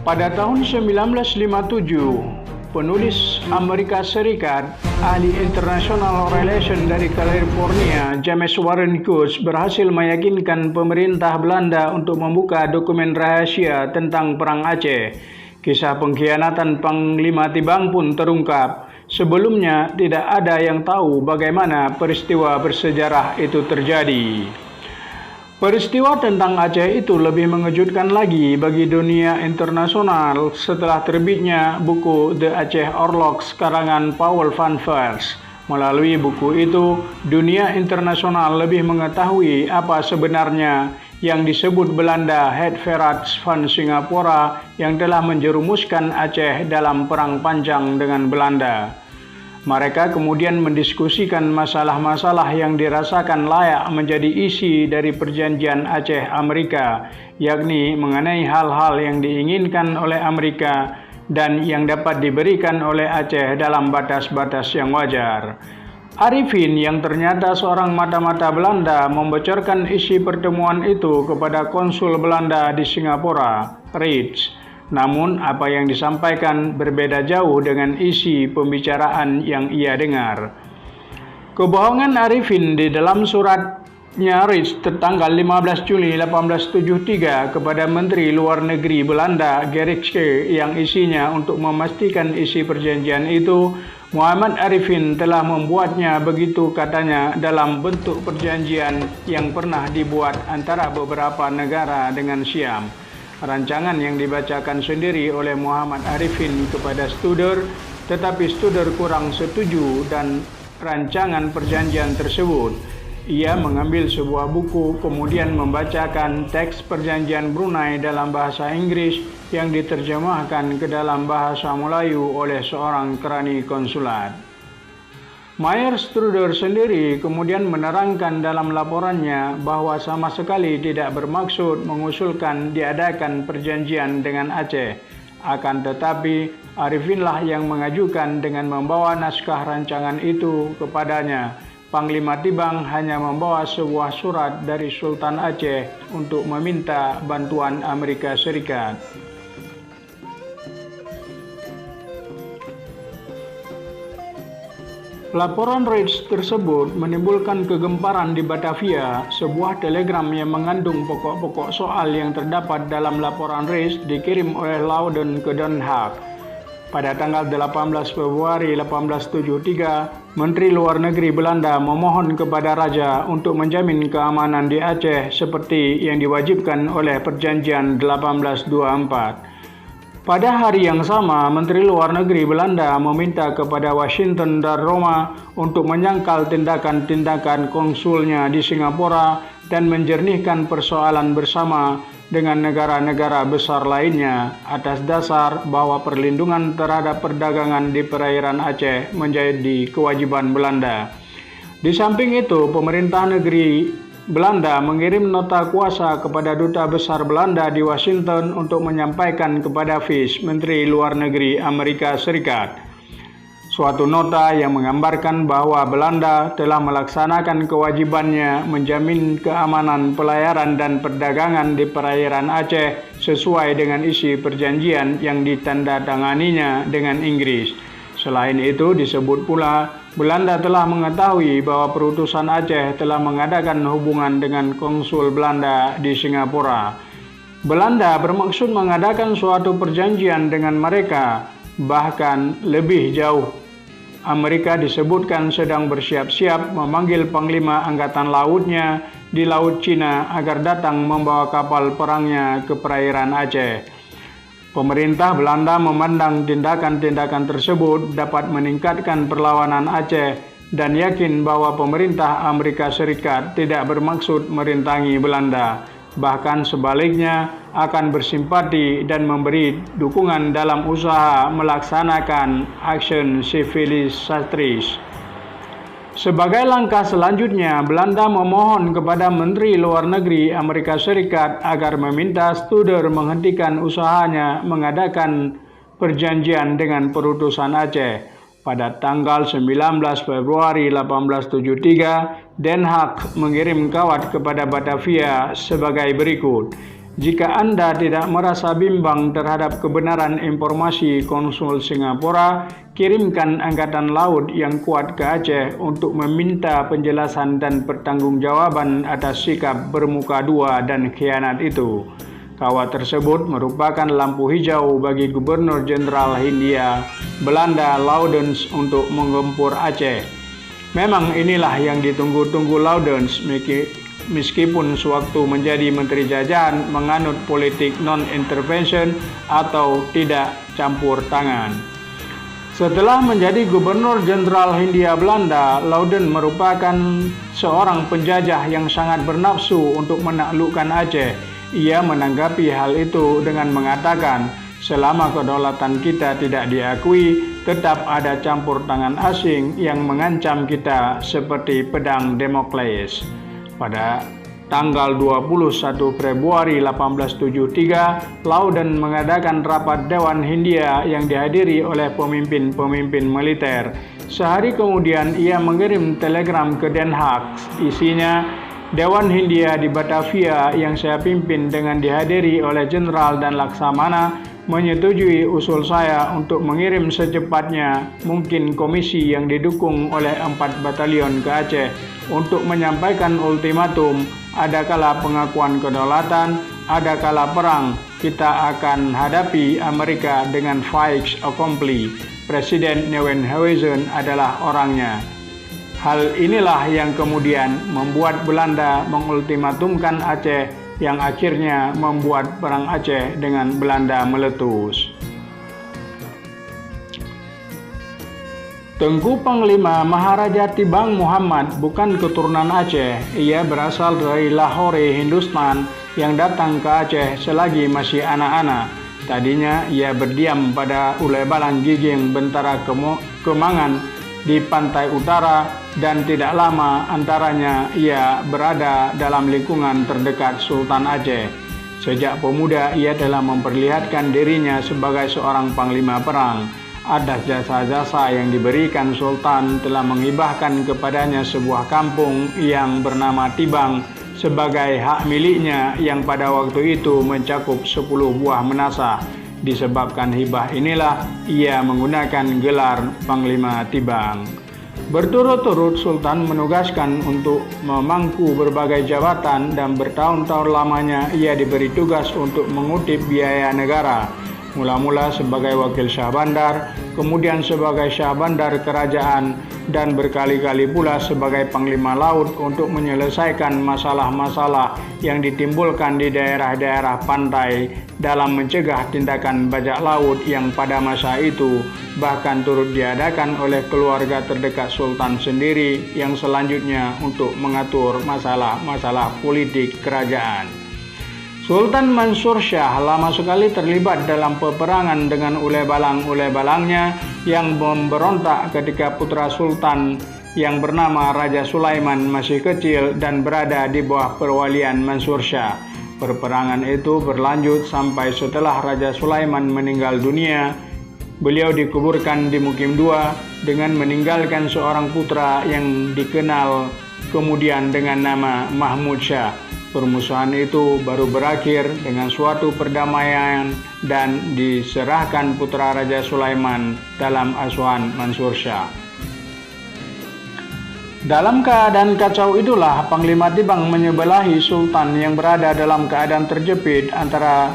Pada tahun 1957, penulis Amerika Serikat, ahli international relation dari California, James Warren Coase berhasil meyakinkan pemerintah Belanda untuk membuka dokumen rahasia tentang Perang Aceh. Kisah pengkhianatan Panglima Tibang pun terungkap. Sebelumnya tidak ada yang tahu bagaimana peristiwa bersejarah itu terjadi. Peristiwa tentang Aceh itu lebih mengejutkan lagi bagi dunia internasional setelah terbitnya buku The Aceh Oorlogs karangan Paul van Vels. Melalui buku itu, dunia internasional lebih mengetahui apa sebenarnya yang disebut Belanda Het-Veldert van Singapura yang telah menjerumuskan Aceh dalam perang panjang dengan Belanda. Mereka kemudian mendiskusikan masalah-masalah yang dirasakan layak menjadi isi dari perjanjian Aceh Amerika, yakni mengenai hal-hal yang diinginkan oleh Amerika dan yang dapat diberikan oleh Aceh dalam batas-batas yang wajar. Arifin yang ternyata seorang mata-mata Belanda membocorkan isi pertemuan itu kepada konsul Belanda di Singapura, Reeds. Namun apa yang disampaikan berbeda jauh dengan isi pembicaraan yang ia dengar. Kebohongan Arifin di dalam suratnya Reeds tertanggal 15 Juli 1873 kepada Menteri Luar Negeri Belanda Gericke yang isinya untuk memastikan isi perjanjian itu, Muhammad Arifin telah membuatnya begitu katanya dalam bentuk perjanjian yang pernah dibuat antara beberapa negara dengan Siam. Rancangan yang dibacakan sendiri oleh Muhammad Arifin kepada Studer, tetapi Studer kurang setuju dan rancangan perjanjian tersebut. Ia mengambil sebuah buku kemudian membacakan teks perjanjian Brunei dalam bahasa Inggris yang diterjemahkan ke dalam bahasa Melayu oleh seorang kerani konsulat. Meyer Studer sendiri kemudian menerangkan dalam laporannya bahwa sama sekali tidak bermaksud mengusulkan diadakan perjanjian dengan Aceh. Akan tetapi, Arifinlah yang mengajukan dengan membawa naskah rancangan itu kepadanya. Panglima Tibang hanya membawa sebuah surat dari Sultan Aceh untuk meminta bantuan Amerika Serikat. Laporan Reeds tersebut menimbulkan kegemparan di Batavia. Sebuah telegram yang mengandung pokok-pokok soal yang terdapat dalam laporan Reeds dikirim oleh Loudoun ke Den Haag. Pada tanggal 18 Februari 1873, Menteri Luar Negeri Belanda memohon kepada Raja untuk menjamin keamanan di Aceh seperti yang diwajibkan oleh Perjanjian 1824. Pada hari yang sama, Menteri Luar Negeri Belanda meminta kepada Washington dan Roma untuk menyangkal tindakan-tindakan konsulnya di Singapura dan menjernihkan persoalan bersama dengan negara-negara besar lainnya atas dasar bahwa perlindungan terhadap perdagangan di perairan Aceh menjadi kewajiban Belanda. Di samping itu, pemerintah negeri Belanda mengirim nota kuasa kepada Duta Besar Belanda di Washington untuk menyampaikan kepada Fish, Menteri Luar Negeri Amerika Serikat, suatu nota yang menggambarkan bahwa Belanda telah melaksanakan kewajibannya menjamin keamanan pelayaran dan perdagangan di perairan Aceh sesuai dengan isi perjanjian yang ditandatanganinya dengan Inggris. Selain itu, disebut pula Belanda telah mengetahui bahwa perutusan Aceh telah mengadakan hubungan dengan konsul Belanda di Singapura. Belanda bermaksud mengadakan suatu perjanjian dengan mereka, bahkan lebih jauh. Amerika disebutkan sedang bersiap-siap memanggil Panglima Angkatan Lautnya di Laut Cina agar datang membawa kapal perangnya ke perairan Aceh. Pemerintah Belanda memandang tindakan-tindakan tersebut dapat meningkatkan perlawanan Aceh dan yakin bahwa pemerintah Amerika Serikat tidak bermaksud merintangi Belanda, bahkan sebaliknya akan bersimpati dan memberi dukungan dalam usaha melaksanakan action civilisatris. Sebagai langkah selanjutnya, Belanda memohon kepada Menteri Luar Negeri Amerika Serikat agar meminta Studer menghentikan usahanya mengadakan perjanjian dengan perutusan Aceh. Pada tanggal 19 Februari 1873, Den Haag mengirim kawat kepada Batavia sebagai berikut. Jika Anda tidak merasa bimbang terhadap kebenaran informasi konsul Singapura, kirimkan Angkatan Laut yang kuat ke Aceh untuk meminta penjelasan dan pertanggungjawaban atas sikap bermuka dua dan khianat itu. Kawat tersebut merupakan lampu hijau bagi Gubernur Jenderal Hindia Belanda Laudens untuk menggempur Aceh. Memang inilah yang ditunggu-tunggu Laudens, meskipun sewaktu menjadi Menteri Jajahan menganut politik non-intervention atau tidak campur tangan. Setelah menjadi Gubernur Jenderal Hindia Belanda, Laudens merupakan seorang penjajah yang sangat bernafsu untuk menaklukkan Aceh. Ia menanggapi hal itu dengan mengatakan, selama kedaulatan kita tidak diakui, tetap ada campur tangan asing yang mengancam kita seperti pedang Damocles. Pada tanggal 21 Februari 1873, Laudens mengadakan rapat Dewan Hindia yang dihadiri oleh pemimpin-pemimpin militer. Sehari kemudian ia mengirim telegram ke Den Haag. Isinya, Dewan Hindia di Batavia yang saya pimpin dengan dihadiri oleh Jenderal dan Laksamana menyetujui usul saya untuk mengirim secepatnya mungkin komisi yang didukung oleh 4 batalion ke Aceh untuk menyampaikan ultimatum, ada kala pengakuan kedaulatan, ada kala perang, kita akan hadapi Amerika dengan fait accompli. Presiden Nieuwenhuizen adalah orangnya. Hal inilah yang kemudian membuat Belanda mengultimatumkan Aceh, yang akhirnya membuat Perang Aceh dengan Belanda meletus. Tengku Panglima Maharaja Tibang Muhammad bukan keturunan Aceh. Ia berasal dari Lahore, Hindustan, yang datang ke Aceh selagi masih anak-anak. Tadinya ia berdiam pada Ulebalan Giging Bentara Kemangan di pantai utara, dan tidak lama antaranya ia berada dalam lingkungan terdekat Sultan Aceh. Sejak pemuda ia telah memperlihatkan dirinya sebagai seorang panglima perang. Atas jasa-jasa yang diberikan, Sultan telah menghibahkan kepadanya sebuah kampung yang bernama Tibang sebagai hak miliknya yang pada waktu itu mencakup 10 buah menasah. Disebabkan hibah inilah ia menggunakan gelar Panglima Tibang. Berturut-turut Sultan menugaskan untuk memangku berbagai jabatan, dan bertahun-tahun lamanya ia diberi tugas untuk mengutip biaya negara. Mula-mula sebagai wakil Syah Bandar, kemudian sebagai Syah Bandar Kerajaan, dan berkali-kali pula sebagai Panglima Laut untuk menyelesaikan masalah-masalah yang ditimbulkan di daerah-daerah pantai dalam mencegah tindakan bajak laut yang pada masa itu bahkan turut diadakan oleh keluarga terdekat Sultan sendiri yang selanjutnya untuk mengatur masalah-masalah politik kerajaan. Sultan Mansur Shah lama sekali terlibat dalam peperangan dengan ulebalang-ulebalangnya yang memberontak ketika putra Sultan yang bernama Raja Sulaiman masih kecil dan berada di bawah perwalian Mansur Shah. Peperangan itu berlanjut sampai setelah Raja Sulaiman meninggal dunia. Beliau dikuburkan di Mukim II dengan meninggalkan seorang putra yang dikenal kemudian dengan nama Mahmud Shah. Permusuhan itu baru berakhir dengan suatu perdamaian dan diserahkan putra Raja Sulaiman dalam asuhan Mansur Shah. Dalam keadaan kacau itulah Panglima Tibang menyebelahi Sultan yang berada dalam keadaan terjepit antara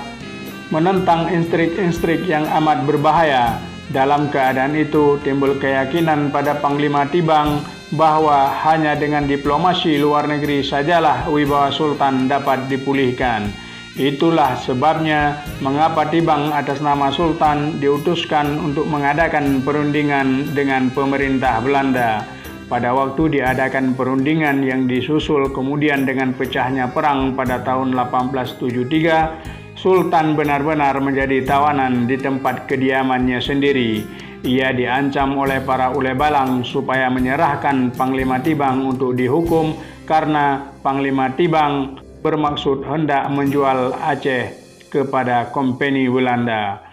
menentang instrik-instrik yang amat berbahaya. Dalam keadaan itu timbul keyakinan pada Panglima Tibang bahwa hanya dengan diplomasi luar negeri sajalah wibawa Sultan dapat dipulihkan. Itulah sebabnya mengapa Tibang atas nama Sultan diutuskan untuk mengadakan perundingan dengan pemerintah Belanda. Pada waktu diadakan perundingan yang disusul kemudian dengan pecahnya perang pada tahun 1873, Sultan benar-benar menjadi tawanan di tempat kediamannya sendiri. Ia diancam oleh para ulebalang supaya menyerahkan Panglima Tibang untuk dihukum karena Panglima Tibang bermaksud hendak menjual Aceh kepada Kompeni Belanda.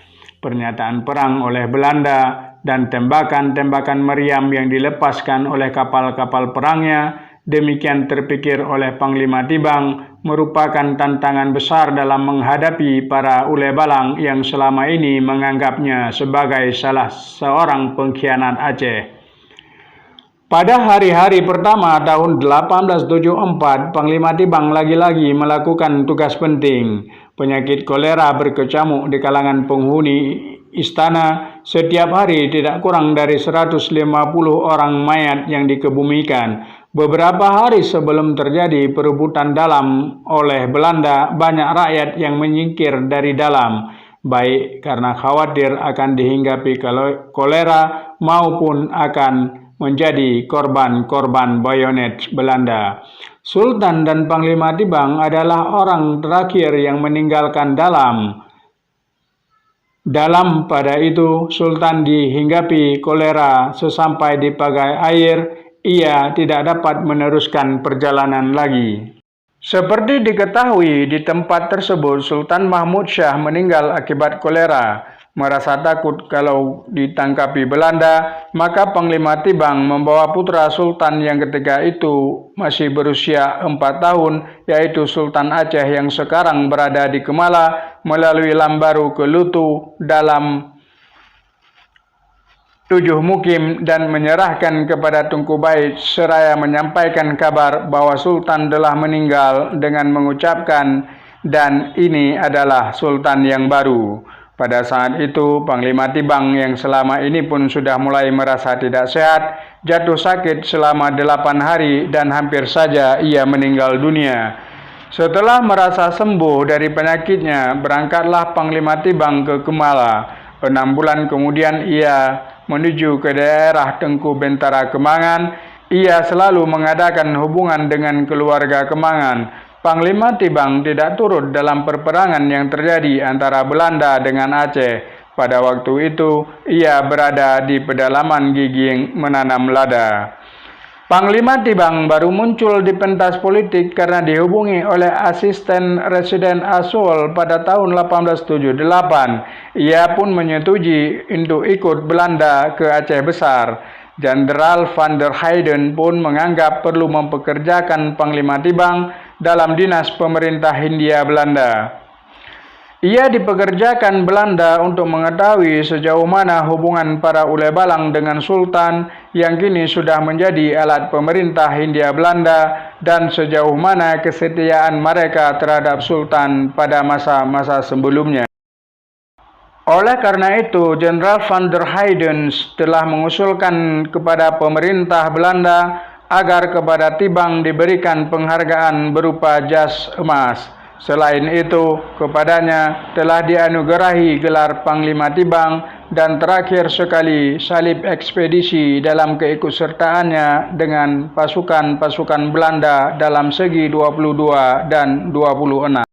Pernyataan perang oleh Belanda dan tembakan-tembakan meriam yang dilepaskan oleh kapal-kapal perangnya Demikian terpikir oleh Panglima Tibang, merupakan tantangan besar dalam menghadapi para ulebalang yang selama ini menganggapnya sebagai salah seorang pengkhianat Aceh. Pada hari-hari pertama tahun 1874, Panglima Tibang lagi-lagi melakukan tugas penting. Penyakit kolera berkecamuk di kalangan penghuni istana. Setiap hari tidak kurang dari 150 orang mayat yang dikebumikan. Beberapa hari sebelum terjadi perebutan dalam oleh Belanda, banyak rakyat yang menyingkir dari dalam, baik karena khawatir akan dihinggapi kolera maupun akan menjadi korban-korban bayonet Belanda. Sultan dan Panglima Tibang adalah orang terakhir yang meninggalkan dalam. Pada itu, Sultan dihinggapi kolera sesampai di pagai air, ia tidak dapat meneruskan perjalanan lagi. Seperti diketahui, di tempat tersebut Sultan Mahmud Shah meninggal akibat kolera. Merasa takut kalau ditangkapi Belanda, maka Panglima Tibang membawa putra Sultan yang ketika itu masih berusia 4 tahun, yaitu Sultan Aceh yang sekarang berada di Kemala, melalui Lambaru ke Lutu dalam 7 mukim dan menyerahkan kepada Tunku Bait seraya menyampaikan kabar bahwa Sultan telah meninggal dengan mengucapkan, "Dan ini adalah Sultan yang baru." Pada saat itu, Panglima Tibang yang selama ini pun sudah mulai merasa tidak sehat, jatuh sakit selama 8 hari dan hampir saja ia meninggal dunia. Setelah merasa sembuh dari penyakitnya, berangkatlah Panglima Tibang ke Kemala. 6 bulan kemudian ia menuju ke daerah Tengku Bentara Kemangan. Ia selalu mengadakan hubungan dengan keluarga Kemangan. Panglima Tibang tidak turut dalam perperangan yang terjadi antara Belanda dengan Aceh. Pada waktu itu, ia berada di pedalaman Giging menanam lada. Panglima Tibang baru muncul di pentas politik karena dihubungi oleh asisten residen Aswal pada tahun 1878. Ia pun menyetujui untuk ikut Belanda ke Aceh Besar. Jenderal van der Heyden pun menganggap perlu mempekerjakan Panglima Tibang dalam dinas pemerintah Hindia Belanda. Ia dipekerjakan Belanda untuk mengetahui sejauh mana hubungan para ulebalang dengan Sultan yang kini sudah menjadi alat pemerintah Hindia Belanda dan sejauh mana kesetiaan mereka terhadap Sultan pada masa-masa sebelumnya. Oleh karena itu, Jenderal van der Heyden telah mengusulkan kepada pemerintah Belanda agar kepada Tibang diberikan penghargaan berupa jas emas. Selain itu, kepadanya telah dianugerahi gelar Panglima Tibang dan terakhir sekali salib ekspedisi dalam keikutsertaannya dengan pasukan-pasukan Belanda dalam segi 22 dan 26.